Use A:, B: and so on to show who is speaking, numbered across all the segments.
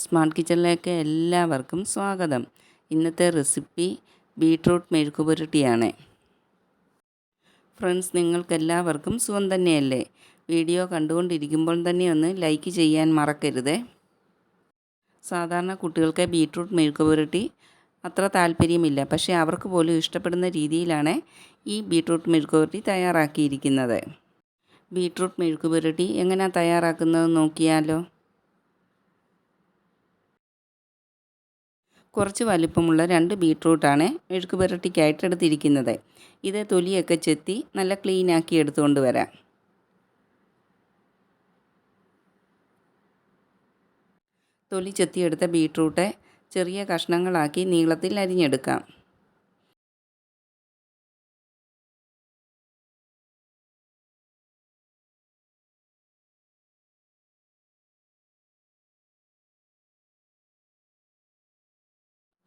A: Smart കിച്ചണിലേക്ക് എല്ലാവർക്കും സ്വാഗതം. ഇന്നത്തെ റെസിപ്പി ബീട്രൂട്ട് മെഴുക്കുപുരട്ടിയാണ്. ഫ്രണ്ട്സ്, നിങ്ങൾക്കെല്ലാവർക്കും സുഖം തന്നെയല്ലേ? വീഡിയോ കണ്ടുകൊണ്ടിരിക്കുമ്പോൾ തന്നെ ഒന്ന് ലൈക്ക് ചെയ്യാൻ മറക്കരുത്. സാധാരണ കുട്ടികൾക്ക് ബീട്രൂട്ട് മെഴുക്കുപുരട്ടി അത്ര താല്പര്യമില്ല, പക്ഷേ അവർക്ക് പോലും ഇഷ്ടപ്പെടുന്ന രീതിയിലാണ് ഈ ബീട്രൂട്ട് മെഴുക്കുപുരട്ടി തയ്യാറാക്കിയിരിക്കുന്നത്. ബീട്രൂട്ട് മെഴുക്കുപുരട്ടി എങ്ങനെയാണ് തയ്യാറാക്കുന്നത് നോക്കിയാലോ? കുറച്ച് വലിപ്പമുള്ള 2 ബീട്രൂട്ടാണ് മെഴുക്ക് പുരട്ടിക്കായിട്ട് എടുത്തിരിക്കുന്നത്. ഇത് തൊലിയൊക്കെ ചെത്തി നല്ല ക്ലീനാക്കി എടുത്തുകൊണ്ട് വരാം. തൊലി ചെത്തിയെടുത്ത ബീട്രൂട്ട് ചെറിയ കഷ്ണങ്ങളാക്കി നീളത്തിൽ അരിഞ്ഞെടുക്കാം.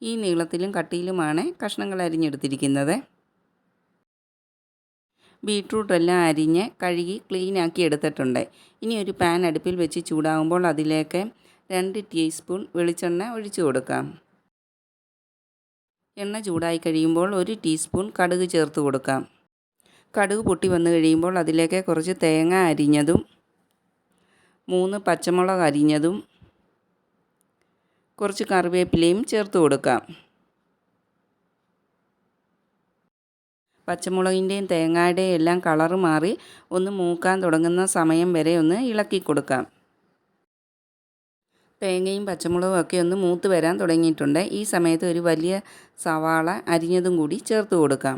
A: ഈ നീളത്തിലും കട്ടിയിലുമാണ് കഷ്ണങ്ങൾ അരിഞ്ഞെടുത്തിരിക്കുന്നത്. ബീട്രൂട്ടെല്ലാം അരിഞ്ഞ് കഴുകി ക്ലീനാക്കി എടുത്തിട്ടുണ്ട്. ഇനി ഒരു പാൻ അടുപ്പിൽ വെച്ച് ചൂടാകുമ്പോൾ അതിലേക്ക് 2 ടീസ്പൂൺ വെളിച്ചെണ്ണ ഒഴിച്ചു കൊടുക്കാം. എണ്ണ ചൂടായി കഴിയുമ്പോൾ 1 ടീസ്പൂൺ കടുക് ചേർത്ത് കൊടുക്കാം. കടുക് പൊട്ടി വന്നു കഴിയുമ്പോൾ അതിലേക്ക് കുറച്ച് തേങ്ങ അരിഞ്ഞതും 3 പച്ചമുളക് അരിഞ്ഞതും കുറച്ച് കറിവേപ്പിലയും ചേർത്ത് കൊടുക്കാം. പച്ചമുളകിൻ്റെയും തേങ്ങയുടെയും എല്ലാം കളറ് മാറി ഒന്ന് മൂക്കാൻ തുടങ്ങുന്ന സമയം വരെ ഒന്ന് ഇളക്കി കൊടുക്കാം. തേങ്ങയും പച്ചമുളകും ഒക്കെ ഒന്ന് മൂത്ത് വരാൻ തുടങ്ങിയിട്ടുണ്ട്. ഈ സമയത്ത് ഒരു വലിയ സവാള അരിഞ്ഞതും കൂടി ചേർത്ത് കൊടുക്കാം.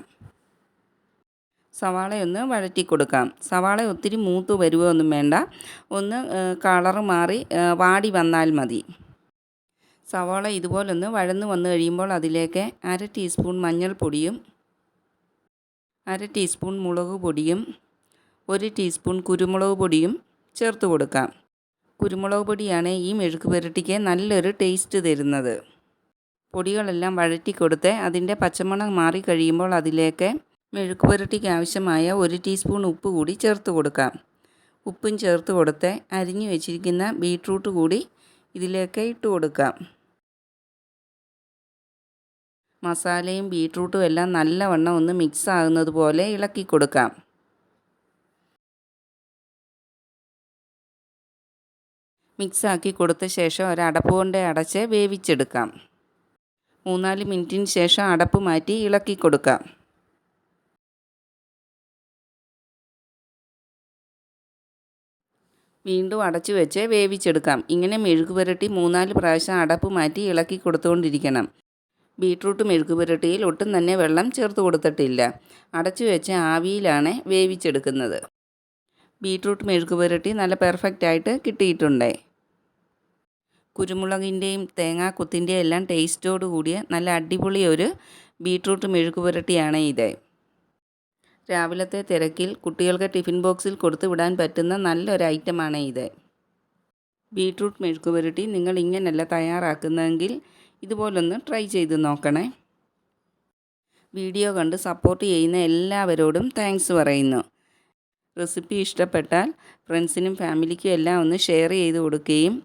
A: സവാളയൊന്ന് വഴറ്റി കൊടുക്കാം. സവാള ഒത്തിരി മൂത്ത് വരുവൊന്നും വേണ്ട, ഒന്ന് കളറ് മാറി വാടി വന്നാൽ മതി. സവാള ഇതുപോലൊന്ന് വഴന്ന് വന്നു കഴിയുമ്പോൾ അതിലേക്ക് 1/2 ടീസ്പൂൺ മഞ്ഞൾപ്പൊടിയും 1/2 ടീസ്പൂൺ മുളക് പൊടിയും 1 ടീസ്പൂൺ കുരുമുളക് പൊടിയും ചേർത്ത് കൊടുക്കാം. കുരുമുളക് പൊടിയാണ് ഈ മെഴുക്ക് പുരട്ടിക്ക് നല്ലൊരു ടേസ്റ്റ് തരുന്നത്. പൊടികളെല്ലാം വഴറ്റി കൊടുത്ത് അതിൻ്റെ പച്ചമണം മാറി കഴിയുമ്പോൾ അതിലേക്ക് മെഴുക്ക് പുരട്ടിക്ക് ആവശ്യമായ 1 ടീസ്പൂൺ ഉപ്പ് കൂടി ചേർത്ത് കൊടുക്കാം. ഉപ്പും ചേർത്ത് കൊടുത്ത് അരിഞ്ഞു വെച്ചിരിക്കുന്ന ബീട്രൂട്ട് കൂടി ഇതിലേക്ക് ഇട്ട് കൊടുക്കാം. മസാലയും ബീട്രൂട്ടും എല്ലാം നല്ലവണ്ണം ഒന്ന് മിക്സ് ആകുന്നത് പോലെ ഇളക്കി കൊടുക്കാം. മിക്സാക്കി കൊടുത്ത ശേഷം ഒരടപ്പ് കൊണ്ട് അടച്ച് വേവിച്ചെടുക്കാം. 3-4 മിനിറ്റിന് ശേഷം അടപ്പ് മാറ്റി ഇളക്കി കൊടുക്കാം. വീണ്ടും അടച്ചു വെച്ച് വേവിച്ചെടുക്കാം. ഇങ്ങനെ മെഴുക്ക് പുരട്ടി 3-4 പ്രാവശ്യം അടപ്പ് മാറ്റി ഇളക്കി കൊടുത്തുകൊണ്ടിരിക്കണം. ബീട്രൂട്ട് മെഴുക്ക് പുരട്ടിയിൽ ഒട്ടും തന്നെ വെള്ളം ചേർത്ത് കൊടുത്തിട്ടില്ല. അടച്ചു വെച്ച് ആവിയിലാണ് വേവിച്ചെടുക്കുന്നത്. ബീട്രൂട്ട് മെഴുക്ക് പുരട്ടി നല്ല പെർഫെക്റ്റായിട്ട് കിട്ടിയിട്ടുണ്ട്. കുരുമുളകിൻ്റെയും തേങ്ങാക്കൊത്തിൻ്റെയും എല്ലാം ടേസ്റ്റോട് കൂടിയ നല്ല അടിപൊളി ഒരു ബീട്രൂട്ട് മെഴുക്ക് പുരട്ടിയാണ് ഇത്. രാവിലത്തെ തിരക്കിൽ കുട്ടികൾക്ക് ടിഫിൻ ബോക്സിൽ കൊടുത്തു വിടാൻ പറ്റുന്ന നല്ലൊരു ഐറ്റമാണ് ഇത്. ബീട്രൂട്ട് മെഴുക്ക് പുരട്ടി നിങ്ങൾ ഇങ്ങനെയല്ല തയ്യാറാക്കുന്നതെങ്കിൽ ഇതുപോലൊന്ന് ട്രൈ ചെയ്ത് നോക്കണേ. വീഡിയോ കണ്ട് സപ്പോർട്ട് ചെയ്യുന്ന എല്ലാവരോടും താങ്ക്സ് പറയുന്നു. റെസിപ്പി ഇഷ്ടപ്പെട്ടാൽ ഫ്രണ്ട്സിനും ഫാമിലിക്കും എല്ലാം ഒന്ന് ഷെയർ ചെയ്ത് കൊടുക്കുകയും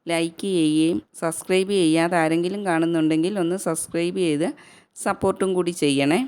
A: ലൈക്ക് ചെയ്യുകയും സബ്സ്ക്രൈബ് ചെയ്യാതെ ആരെങ്കിലും കാണുന്നുണ്ടെങ്കിൽ ഒന്ന് സബ്സ്ക്രൈബ് ചെയ്ത് സപ്പോർട്ടും കൂടി ചെയ്യണേ.